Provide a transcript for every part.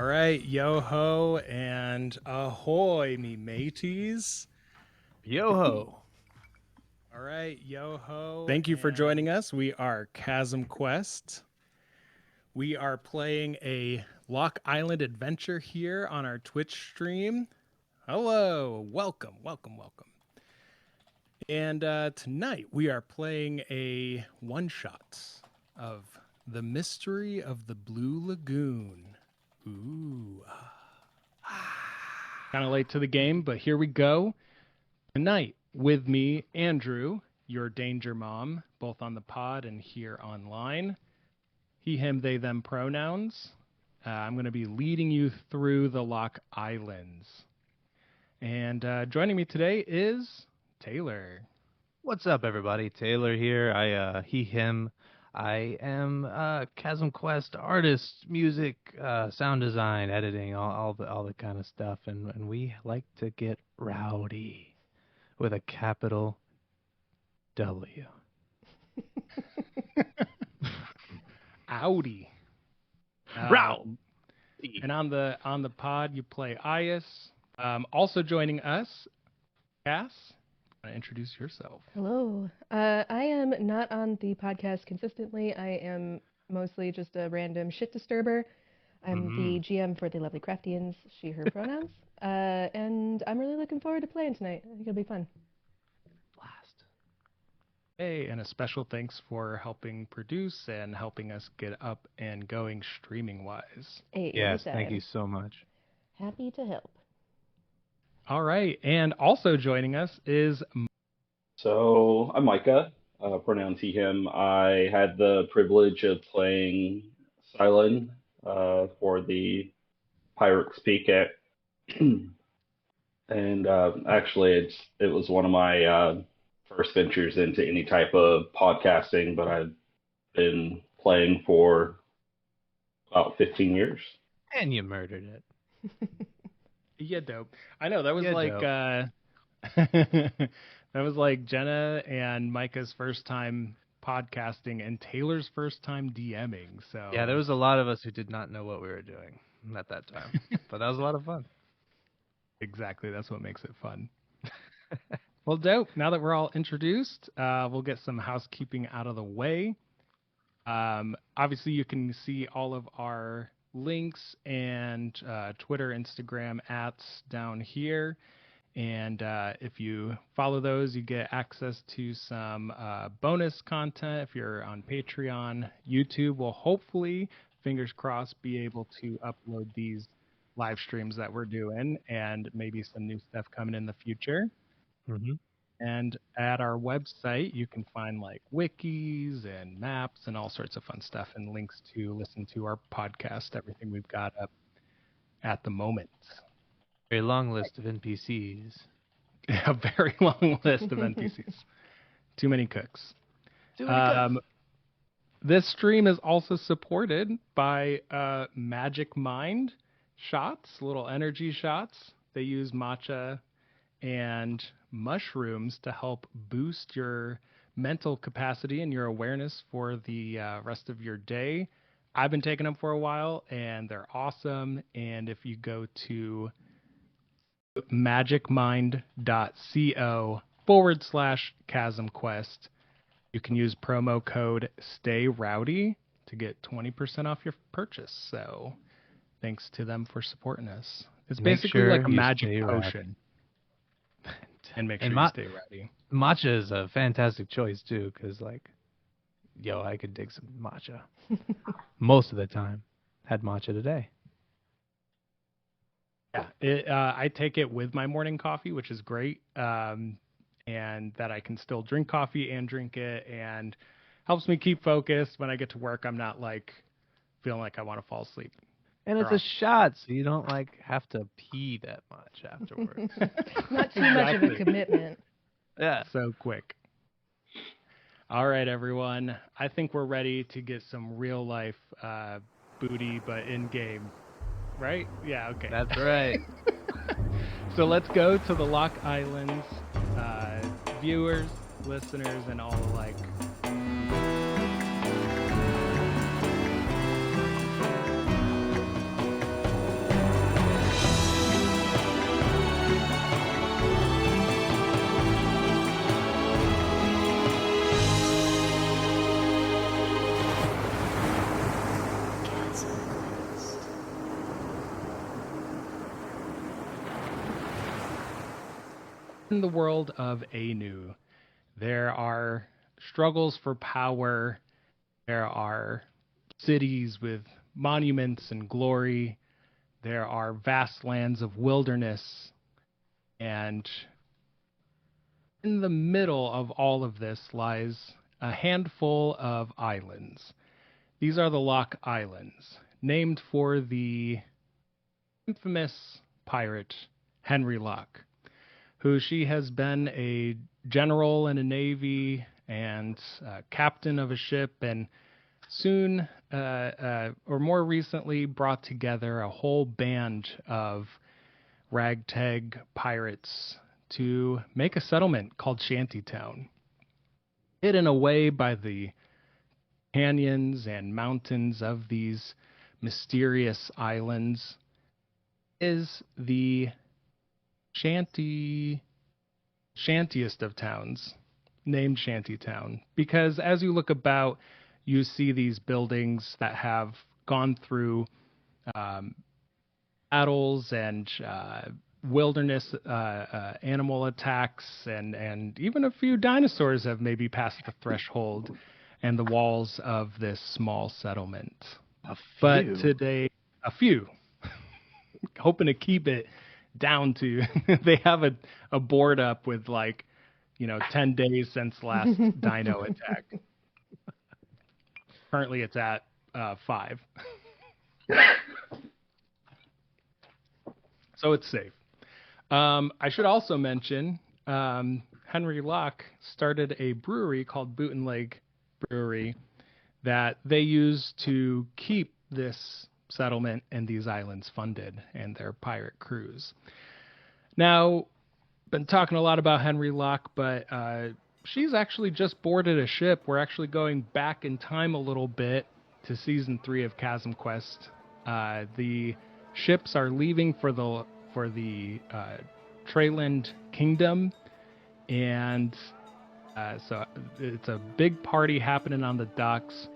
All right, yo ho and ahoy, me mateys. Yo ho. All right, yo ho. Thank you for joining us. We are ChasmQuest. We are playing a Lock Island adventure here on our Twitch stream. Hello, welcome. And tonight we are playing a one-shot of The Mystery of the Blue Lagoon. Ooh. Kind of late to the game, but here we go. Tonight with me, Andrew, your danger mom, both on the pod and here online. He, him, they, them pronouns. I'm going to be leading you through the Lock Islands. And joining me today is Taylor. What's up, everybody? Taylor here. He, him. I am ChasmQuest artist, music, sound design, editing, all the kind of stuff, and we like to get rowdy with a capital W. Audi. Rowdy. And on the pod, you play Ias. Also joining us, Cass. Introduce yourself. Hello. I am not on the podcast consistently. I am mostly just a random shit disturber. I'm the GM for the Lovely Craftians, she, her pronouns. And I'm really looking forward to playing tonight. I think it'll be fun. Blast. Hey, and a special thanks for helping produce and helping us get up and going streaming-wise. Hey, Yes, thank you so much. Happy to help. All right, and also joining us is... So, I'm Micah, pronouns he, him. I had the privilege of playing Silent for the Pirates Peak at... and actually, it was one of my first ventures into any type of podcasting, but I've been playing for about 15 years. And you murdered it. Yeah, dope. I know, that was Yeah, like... that was like Jenna and Micah's first time podcasting and Taylor's first time DMing. So Yeah, there was a lot of us who did not know what we were doing at that time, but that was a lot of fun. Exactly, that's what makes it fun. Well, dope. Now that we're all introduced, we'll get some housekeeping out of the way. Obviously, you can see all of our links and Twitter, Instagram @ down here. And if you follow those, you get access to some bonus content. If you're on Patreon, YouTube will hopefully, fingers crossed, be able to upload these live streams that we're doing and maybe some new stuff coming in the future. Mm-hmm. And at our website, you can find like wikis and maps and all sorts of fun stuff and links to listen to our podcast, everything we've got up at the moment. Very long list of NPCs. A very long list of NPCs. Too many cooks. This stream is also supported by Magic Mind shots, little energy shots. They use matcha and mushrooms to help boost your mental capacity and your awareness for the rest of your day. I've been taking them for a while, and they're awesome. And if you go to magicmind.co/ChasmQuest, you can use promo code STAYROWDY to get 20% off your purchase. So thanks to them for supporting us. It's basically like a magic potion. And make sure you stay rowdy. Matcha is a fantastic choice, too, because, like, I could dig some matcha. Most of the time. Had matcha today. Yeah, I take it with my morning coffee, which is great, and that I can still drink coffee and drink it, and helps me keep focused. When I get to work, I'm not, like, feeling like I want to fall asleep. And it's a shot, so you don't, like, have to pee that much afterwards. Not too much of a commitment. Yeah. So quick. All right, everyone. I think we're ready to get some real-life booty, but in-game. Right? Yeah, okay. That's right. So let's go to the Lock Islands, viewers, listeners, and all alike. In the world of Eanu, there are struggles for power. There are cities with monuments and glory. There are vast lands of wilderness. And in the middle of all of this lies a handful of islands. These are the Lock Islands, named for the infamous pirate Henry Locke, who she has been a general in a navy and captain of a ship, and soon, or more recently, brought together a whole band of ragtag pirates to make a settlement called Shantytown. Hidden away by the canyons and mountains of these mysterious islands is the shantiest of towns, named Shantytown, because as you look about, you see these buildings that have gone through battles and wilderness animal attacks, and even a few dinosaurs have maybe passed the threshold and the walls of this small settlement. But today, a few, hoping to keep it down to, they have a board up with 10 days since last dino attack. Currently it's at 5. So it's safe. I should also mention Henry Locke started a brewery called Boot and Leg Brewery that they use to keep this settlement and these islands funded and their pirate crews. Now, been talking a lot about Henry Locke, but she's actually just boarded a ship. We're actually going back in time a little bit to season 3 of ChasmQuest. The ships are leaving for the Treyland Kingdom, and so it's a big party happening on the docks.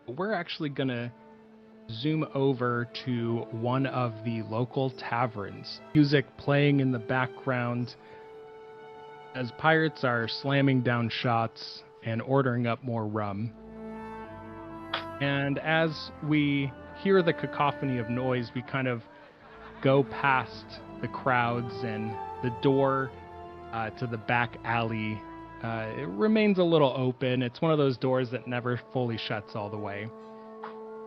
We're actually gonna zoom over to one of the local taverns. Music playing in the background as pirates are slamming down shots and ordering up more rum. And as we hear the cacophony of noise, we kind of go past the crowds, and the door to the back alley, it remains a little open. It's one of those doors that never fully shuts all the way.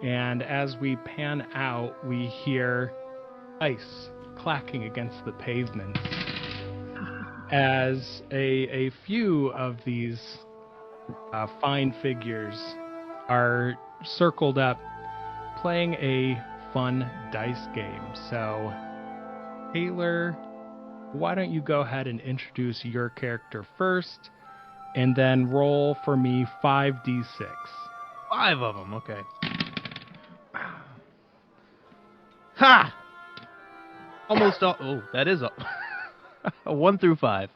And as we pan out, we hear ice clacking against the pavement as a few of these fine figures are circled up playing a fun dice game. So, Taylor, why don't you go ahead and introduce your character first, and then roll for me 5d6. 5 of them, okay. Ha! Almost all. Oh, that is a 1 through 5.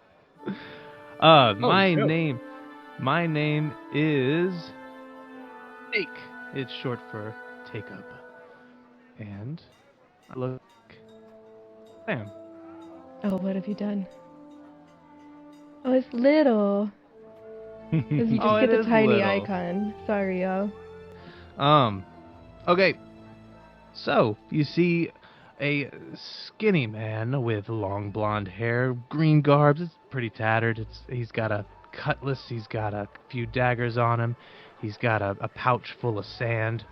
My name is Take. It's short for Tacob. And I look. Bam. Oh, what have you done? Oh, it's little. Because you just get the tiny little icon. Sorry, y'all. Okay. So, you see a skinny man with long blonde hair, green garbs. It's pretty tattered. He's got a cutlass. He's got a few daggers on him. He's got a pouch full of sand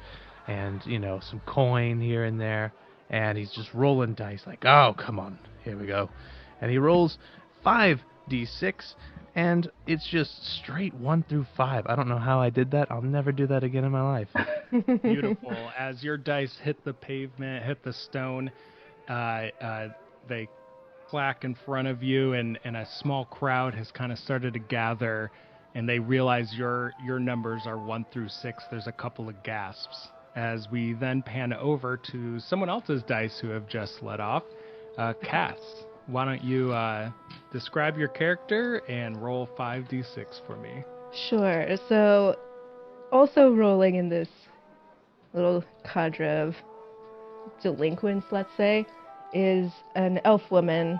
and, some coin here and there. And he's just rolling dice like, oh, come on. Here we go. And he rolls 5d6, and it's just straight 1 through 5. I don't know how I did that. I'll never do that again in my life. Beautiful. As your dice hit the pavement, hit the stone, they clack in front of you, and a small crowd has kind of started to gather, and they realize your numbers are 1 through 6. There's a couple of gasps. As we then pan over to someone else's dice who have just let off. Cass, why don't you describe your character and roll 5d6 for me? Sure. So, also rolling in this little cadre of delinquents, let's say, is an elf woman,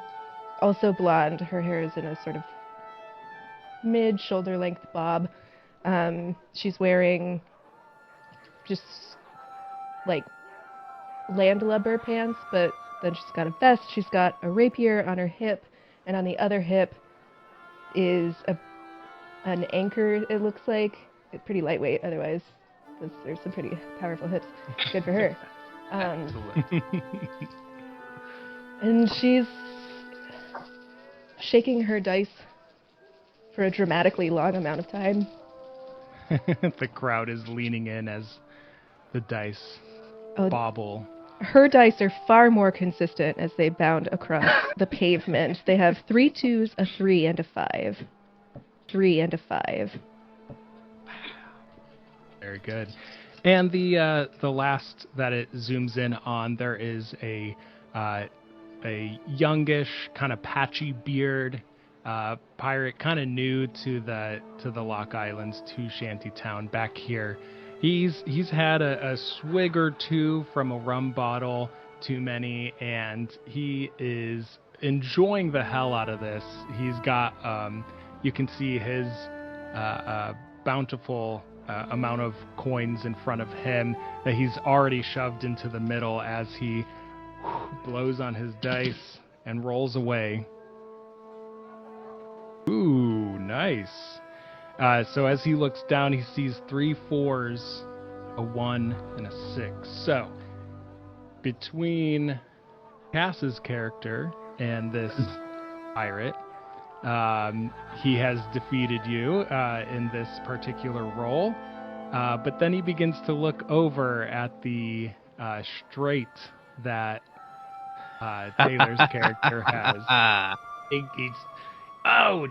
also blonde. Her hair is in a sort of mid-shoulder length bob. She's wearing just like landlubber pants, but then she's got a vest. She's got a rapier on her hip, and on the other hip is an anchor, it looks like. It's pretty lightweight otherwise, because there's some pretty powerful hips. Good for her. And she's shaking her dice for a dramatically long amount of time. The crowd is leaning in as the dice bobble. Her dice are far more consistent as they bound across the pavement. They have 3 2s, a 3, and a 5. 3 and a 5. Very good. And the last that it zooms in on, there is a youngish, kind of patchy beard pirate, kind of new to the Lock Islands, to Shantytown back here. He's had a swig or two from a rum bottle, too many, and he is enjoying the hell out of this. He's got, you can see his bountiful amount of coins in front of him that he's already shoved into the middle as he blows on his dice and rolls away. Ooh, nice. So as he looks down, he sees 3 4s, a 1, and a 6. So between Cass's character and this pirate, he has defeated you in this particular roll. But then he begins to look over at the straight that Taylor's character has. He's, oh,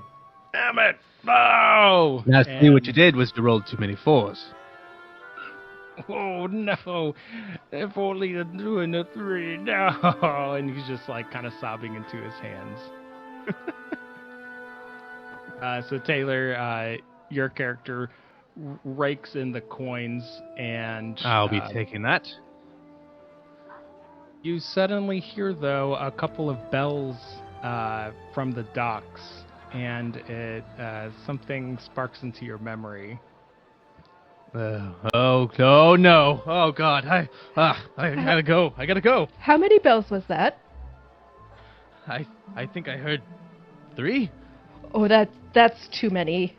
damn it! No! Now, see, what you did was to roll too many 4s. Oh no! If only a 2 and a 3, no! And he's just like kind of sobbing into his hands. So Taylor, your character rakes in the coins, and I'll be taking that. You suddenly hear, though, a couple of bells from the docks, and it something sparks into your memory. Oh no! Oh God! I gotta go! I gotta go! How many bells was that? I think I heard 3. Oh, that's too many.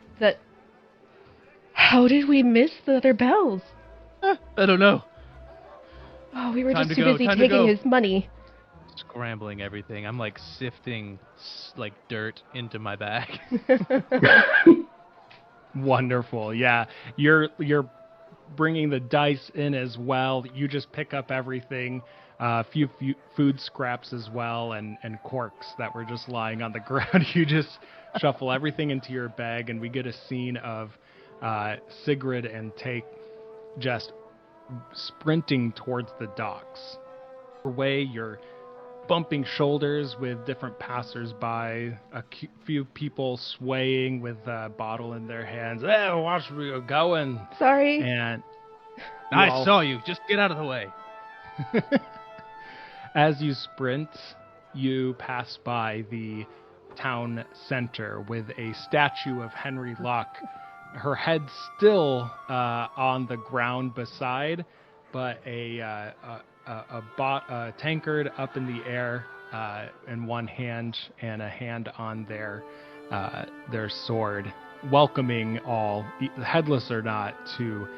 How did we miss the other bells? I don't know. Oh, we were Time just to too go, busy time to taking go. his money. Scrambling everything. I'm like sifting like dirt into my bag. Wonderful. Yeah, you're bringing the dice in as well. You just pick up everything, a few food scraps as well, and corks that were just lying on the ground. You just shuffle everything into your bag, and we get a scene of Sigrid and Tacob just sprinting towards the docks. Away, you're bumping shoulders with different passers-by, a few people swaying with a bottle in their hands. Hey, watch where you're going. Sorry. And I saw you. Just get out of the way. As you sprint, you pass by the town center with a statue of Henry Locke. Her head still on the ground beside, but a tankard up in the air in one hand and a hand on their sword, welcoming all, headless or not, to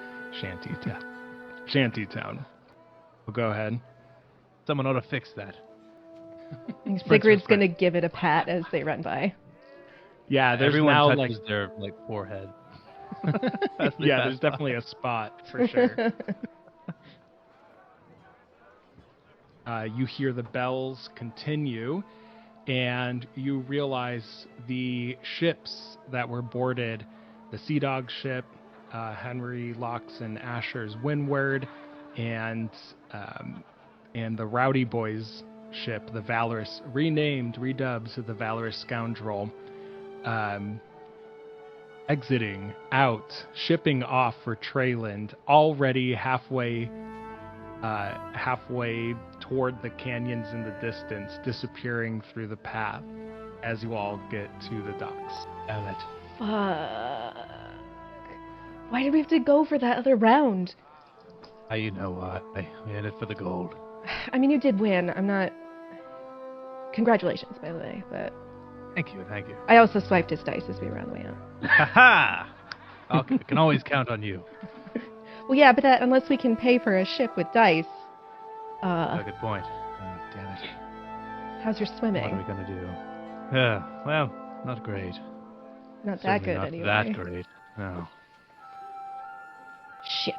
Shantytown. Well, go ahead. Someone ought to fix that. Sigrid's gonna give it a pat as they run by. Yeah, there's everyone now touches their forehead. Yeah, there's definitely a spot for sure. You hear the bells continue, and you realize the ships that were boarded, the Sea Dog ship, Henry Locke's and Asher's Windward, and the Rowdy Boys ship, the Valorous, redubbed to the Valorous Scoundrel, exiting out, shipping off for Treyland, already halfway toward the canyons in the distance, disappearing through the path. as you all get to the docks. Damn it. Fuck. Why did we have to go for that other round? You know what? We in it for the gold. I mean, you did win. I'm not... Congratulations, by the way, but... Thank you, thank you. I also swiped his dice as we were on the way out. Ha ha! Okay, we can always count on you. Well, yeah, but that unless we can pay for a ship with dice... Good point. Damn it. How's your swimming? What are we gonna do? Well, not great. Not that Certainly good, not anyway. that great. No. Shit.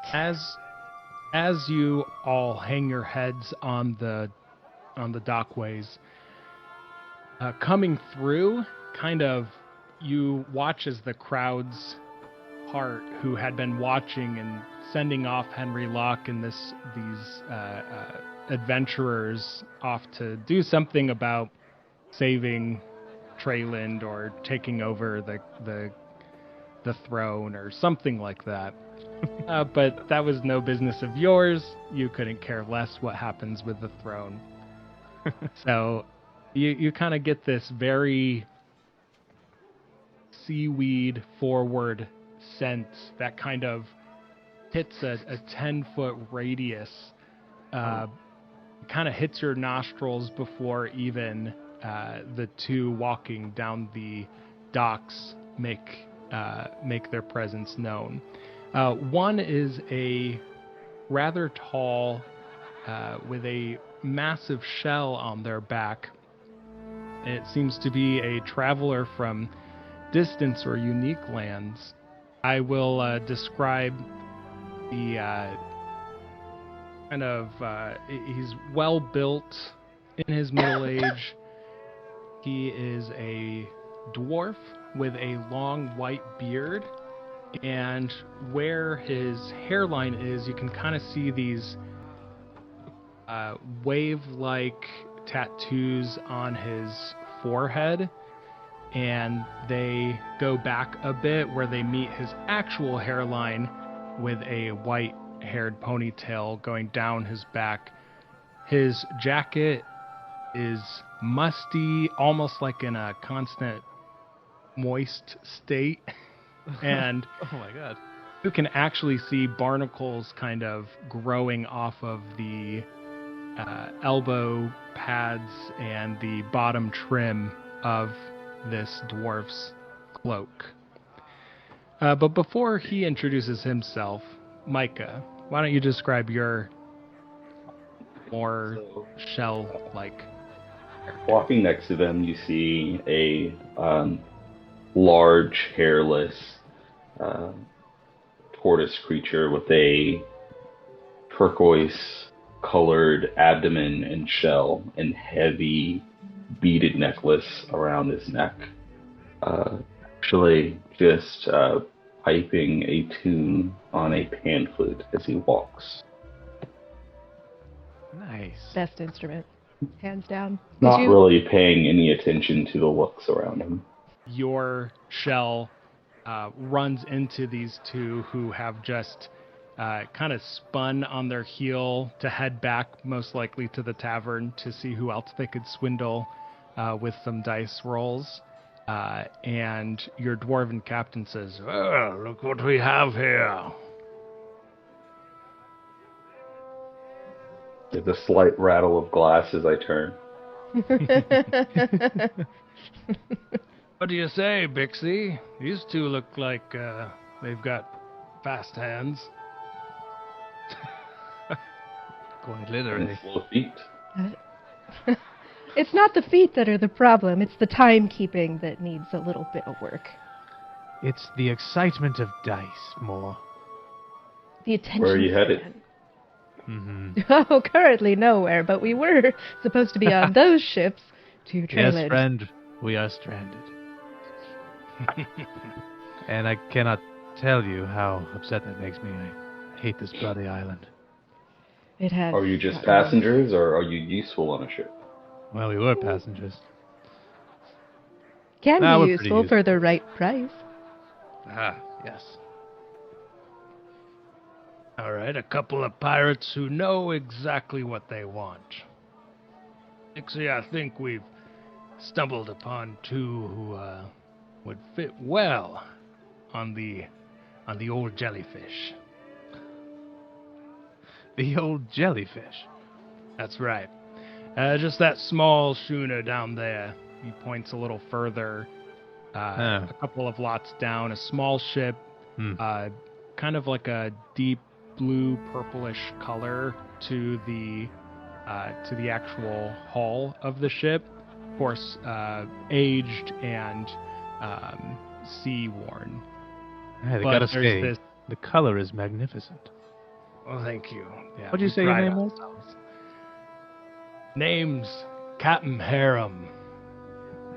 As you all hang your heads on the dockways, coming through, kind of, you watch as the crowds part who had been watching and sending off Henry Locke and these adventurers off to do something about saving Treyland or taking over the throne or something like that. But that was no business of yours. You couldn't care less what happens with the throne. So you kind of get this very seaweed forward scent that kind of hits a 10-foot radius. Kind of hits your nostrils before even the two walking down the docks make their presence known. One is a rather tall, with a massive shell on their back. It seems to be a traveler from distant or unique lands. I will describe the kind of, he's well built in his middle age. He is a dwarf with a long white beard, and where his hairline is, you can kind of see these wave-like tattoos on his forehead, and they go back a bit where they meet his actual hairline with a white-haired ponytail going down his back. His jacket is musty, almost like in a constant moist state, and Oh my god. you can actually see barnacles kind of growing off of the elbow pads and the bottom trim of this dwarf's cloak. But before he introduces himself, Micah, why don't you describe your more shell-like? Walking next to them, you see a large, hairless tortoise creature with a turquoise-colored abdomen and shell and heavy beaded necklace around his neck. Actually, just piping a tune on a pan flute as he walks. Nice. Best instrument. Hands down. Not really paying any attention to the looks around him. Your shell runs into these two who have just kind of spun on their heel to head back, most likely to the tavern, to see who else they could swindle with some dice rolls. And your dwarven captain says, "Oh, look what we have here." There's a slight rattle of glass as I turn. What do you say, Bixi? These two look like they've got fast hands. Quite literally. And slow feet. It's not the feet that are the problem, it's the timekeeping that needs a little bit of work. It's the excitement of dice more. The attention Where are you headed? span. Mm-hmm. Oh, currently nowhere, but we were supposed to be on those ships to Yes, Treyland. friend, we are stranded. And I cannot tell you how upset that makes me. I hate this bloody island. It has. Are you just gotten- passengers, or are you useful on a ship? Well, we were passengers. Can Nah, be we're pretty useful for the right price. Ah, yes. All right, a couple of pirates who know exactly what they want. Bixi, I think we've stumbled upon two who would fit well on the old jellyfish. The old jellyfish. That's right. Just that small schooner down there. He points a little further, a couple of lots down, a small ship, kind of like a deep blue purplish color to the actual hull of the ship. Of course, aged and sea-worn. Hey, they But gotta there's say, this- the color is magnificent. Well, thank you. Yeah, What'd you we say your pride name was? ourselves. Name's Captain Harem.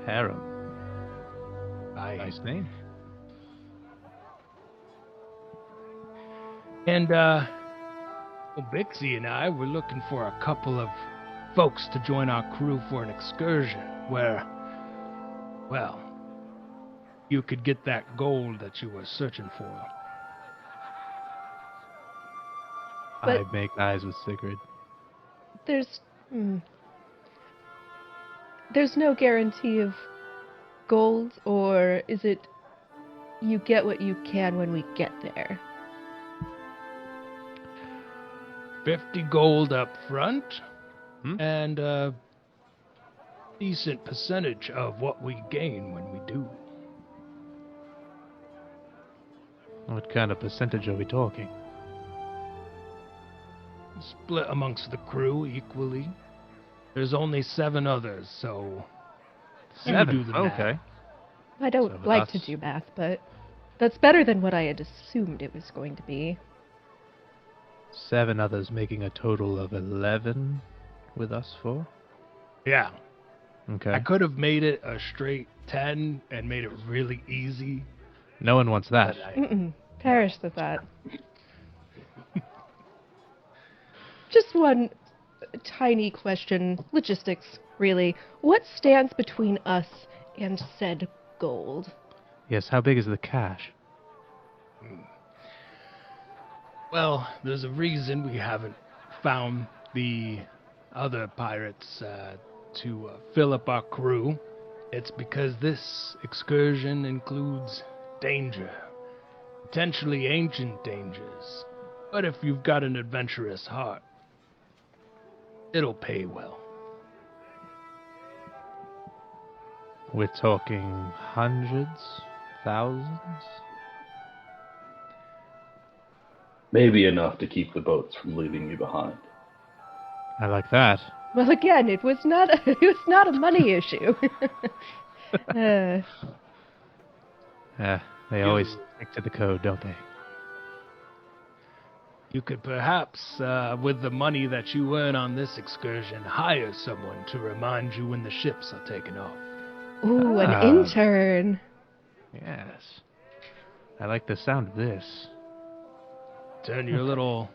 Harem. Aye. Nice name. And, Bixi and I were looking for a couple of folks to join our crew for an excursion where, well, you could get that gold that you were searching for. But- I make eyes with Sigrid. There's no guarantee of gold, or is it you get what you can when we get there? 50 gold up front, Hmm? and a decent percentage of what we gain when we do. What kind of percentage are we talking? Split amongst the crew equally. There's only 7 others, so you 7. do the math. Okay. I don't So like to us- do math, but that's better than what I had assumed it was going to be. 7 others making a total of 11 with us 4. Yeah, Okay. I could have made it a straight 10 and made it really easy. No one wants that. But Perish the thought. Just one tiny question, logistics, really. What stands between us and said gold? Yes, how big is the cash? well, there's a reason we haven't found the other pirates to fill up our crew. It's because this excursion includes danger, potentially ancient dangers. But if you've got an adventurous heart, it'll pay well. We're talking hundreds, thousands? Maybe enough to keep the boats from leaving you behind. I like that. Well, again, it was not a money issue. They always stick to the code, don't they? You could perhaps, with the money that you earn on this excursion, hire someone to remind you when the ships are taking off. Ooh, an Ah. intern. Yes. I like the sound of this. Turn your little,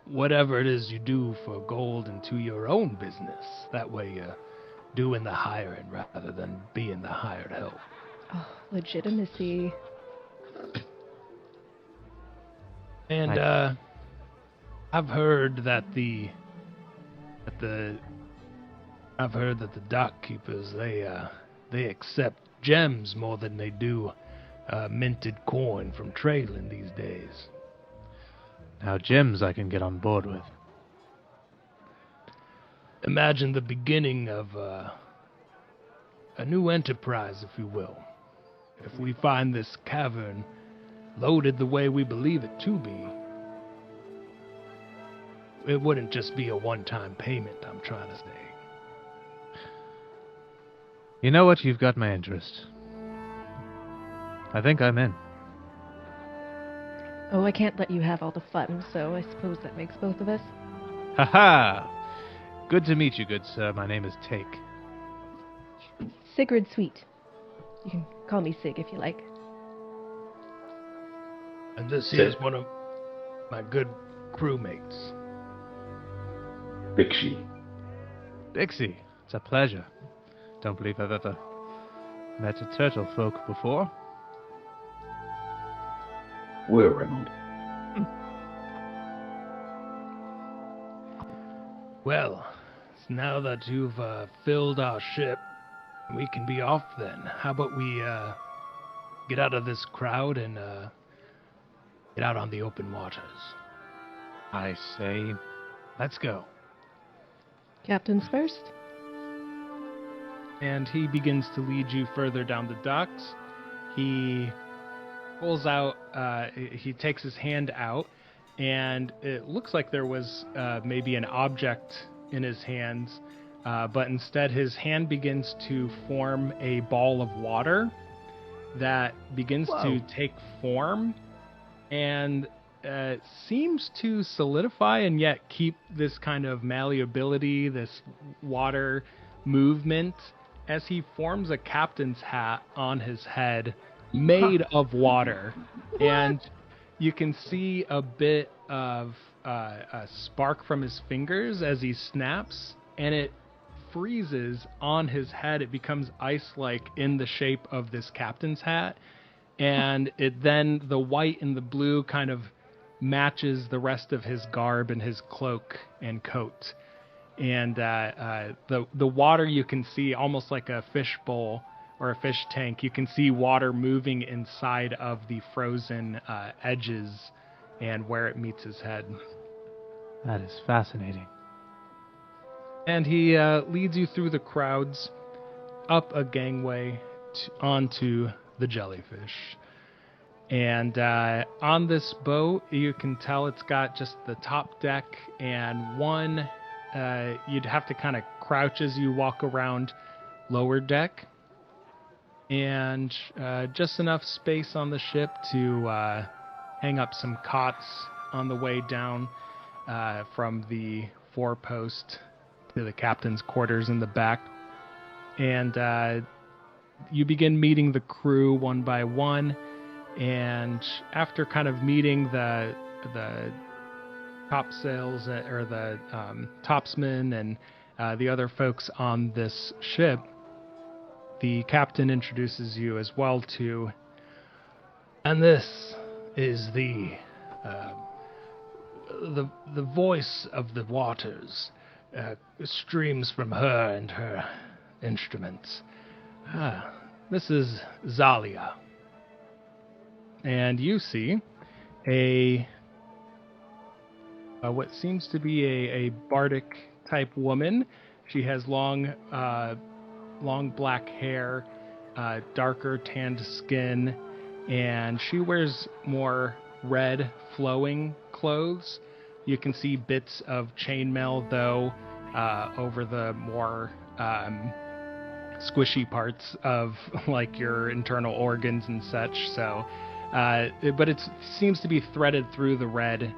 whatever it is you do for gold into your own business. That way you're doing the hiring rather than being the hired help. Oh, legitimacy. And I've heard that the dock keepers they accept gems more than they do minted coin from trading these days. Now, gems I can get on board with. Imagine the beginning of a new enterprise, if you will. If we find this cavern loaded the way we believe it to be, it wouldn't just be a one-time payment, I'm trying to say. You know what? You've got my interest. I think I'm in. Oh, I can't let you have all the fun, so I suppose that makes both of us. Haha! Good to meet you, good sir. My name is Take. Sigrid Sweete. You can call me Sig if you like. And this here's one of my good crewmates. Bixi. Bixi, it's a pleasure. Don't believe I've ever met a turtle folk before. We're around. Well, now that you've filled our ship, we can be off then. How about we get out of this crowd and get out on the open waters? I say, let's go. Captains first. And he begins to lead you further down the docks. He pulls out, he takes his hand out, and it looks like there was maybe an object in his hands, but instead his hand begins to form a ball of water that begins to take form and seems to solidify and yet keep this kind of malleability, this water movement, as he forms a captain's hat on his head made of water. And you can see a bit of a spark from his fingers as he snaps, and it freezes on his head. It becomes ice-like in the shape of this captain's hat, and it then, the white and the blue kind of matches the rest of his garb and his cloak and coat. And the water, you can see almost like a fish bowl or a fish tank. You can see water moving inside of the frozen edges and where it meets his head. That is fascinating. And he leads you through the crowds, up a gangway onto the jellyfish. And on this boat, you can tell it's got just the top deck and one, you'd have to kind of crouch as you walk around lower deck. And just enough space on the ship to hang up some cots on the way down from the forepost to the captain's quarters in the back. And you begin meeting the crew one by one. And after kind of meeting the topsails or the topsmen and the other folks on this ship, the captain introduces you as well to, and this is the voice of the waters, streams from her and her instruments. This is Zalia. And you see what seems to be a bardic type woman. She has long black hair, darker tanned skin, and she wears more red flowing clothes. You can see bits of chainmail though over the more squishy parts of like your internal organs and such. So but it seems to be threaded through the red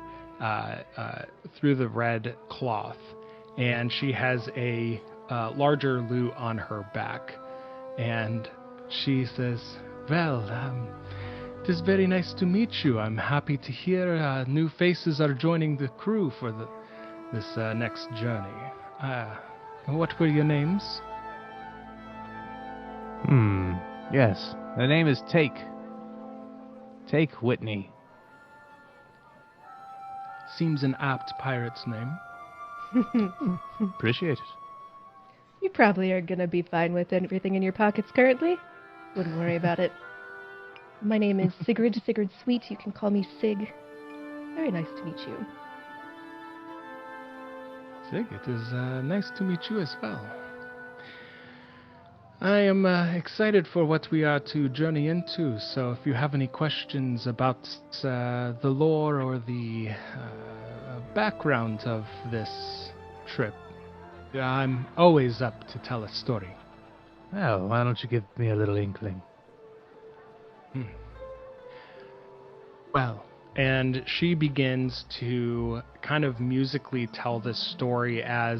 cloth, and she has a larger lute on her back, and she says, "Well, it is very nice to meet you. I'm happy to hear new faces are joining the crew for this next journey. What were your names?" Yes, the name is Take Whitney. Seems an apt pirate's name. Appreciate it. You probably are gonna be fine with everything in your pockets currently. Wouldn't worry about it. My name is Sigrid Sweete. You can call me Sig. Very nice to meet you. Sig, it is nice to meet you as well. I am excited for what we are to journey into, so if you have any questions about the lore or the background of this trip, I'm always up to tell a story. Well, why don't you give me a little inkling? Well, and she begins to kind of musically tell this story as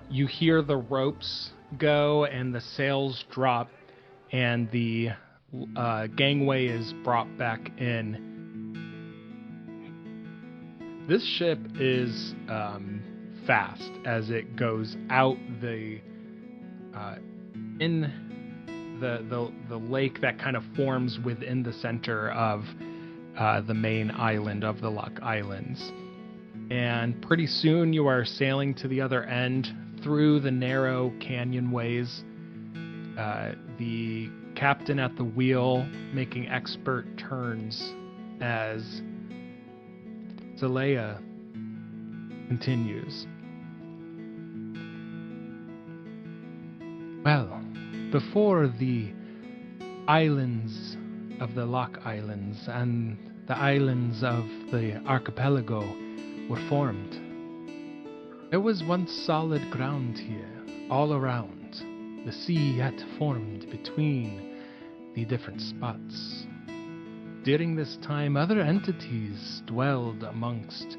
you hear the ropes go and the sails drop and the gangway is brought back in. This ship is fast as it goes out in the lake that kind of forms within the center of the main island of the Luck Islands. And pretty soon you are sailing to the other end through the narrow canyonways, the captain at the wheel making expert turns as Zalea continues. Well, before the islands of the Lock Islands and the islands of the archipelago were formed, there was once solid ground here, all around. The sea yet formed between the different spots. During this time, other entities dwelled amongst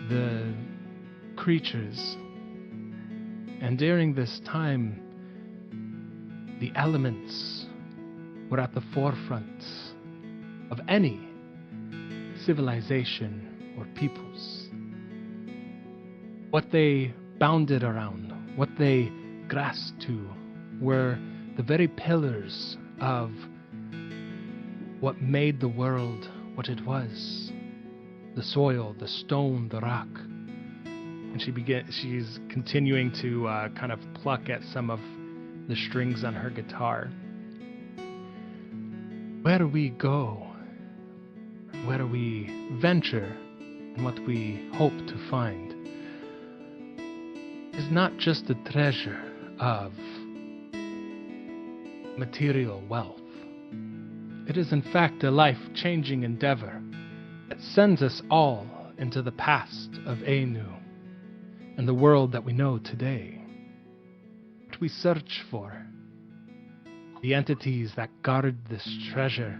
the creatures. And during this time, the elements were at the forefront of any civilization or peoples. What they bounded around, what they grasped to, were the very pillars of what made the world what it was. The soil, the stone, the rock. And she's continuing to kind of pluck at some of the strings on her guitar. Where we go, where we venture, and what we hope to find is not just the treasure of material wealth. It is in fact a life-changing endeavor that sends us all into the past of Eanu and the world that we know today. What we search for, the entities that guard this treasure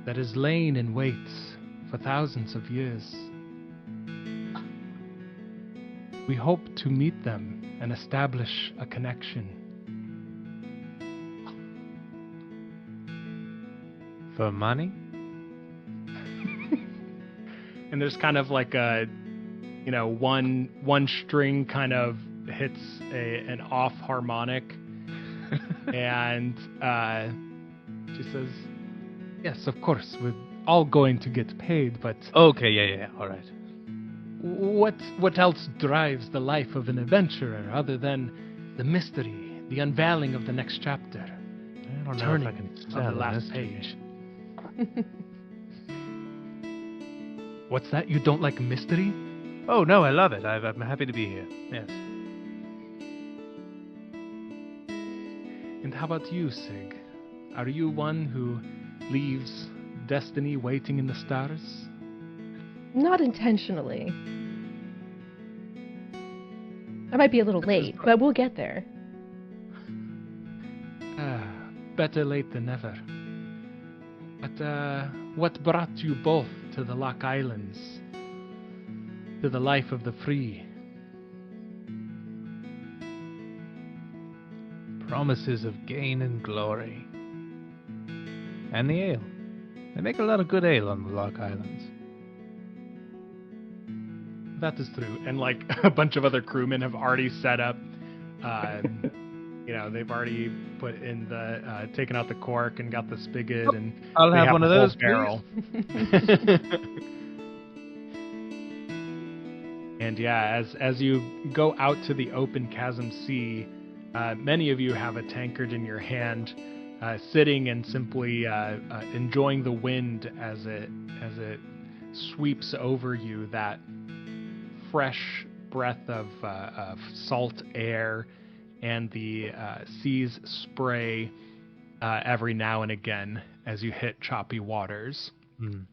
that has lain in wait for thousands of years. We hope to meet them and establish a connection. For money? And there's kind of like a, one string kind of hits an off harmonic, and she says, "Yes, of course, we're all going to get paid, but Okay, yeah, all right. what else drives the life of an adventurer other than the mystery, the unveiling of the next chapter, I don't know turning if I can of sell the last mystery. page?" What's that? You don't like mystery? Oh, no, I love it. I'm happy to be here. Yes. And how about you, Sig? Are you one who leaves destiny waiting in the stars? Not intentionally. I might be a little late, but we'll get there. Better late than never. But what brought you both to the Lock Islands? To the life of the free? Promises of gain and glory. And the ale. They make a lot of good ale on the Lock Islands. That is true. And like a bunch of other crewmen have already set up. They've already put in the taken out the cork and got the spigot, and I'll they have one a of whole those, barrel. And yeah, as you go out to the open chasm sea, many of you have a tankard in your hand, sitting and simply enjoying the wind as it sweeps over you. That fresh breath of salt air, and the sea's spray every now and again as you hit choppy waters. Mm.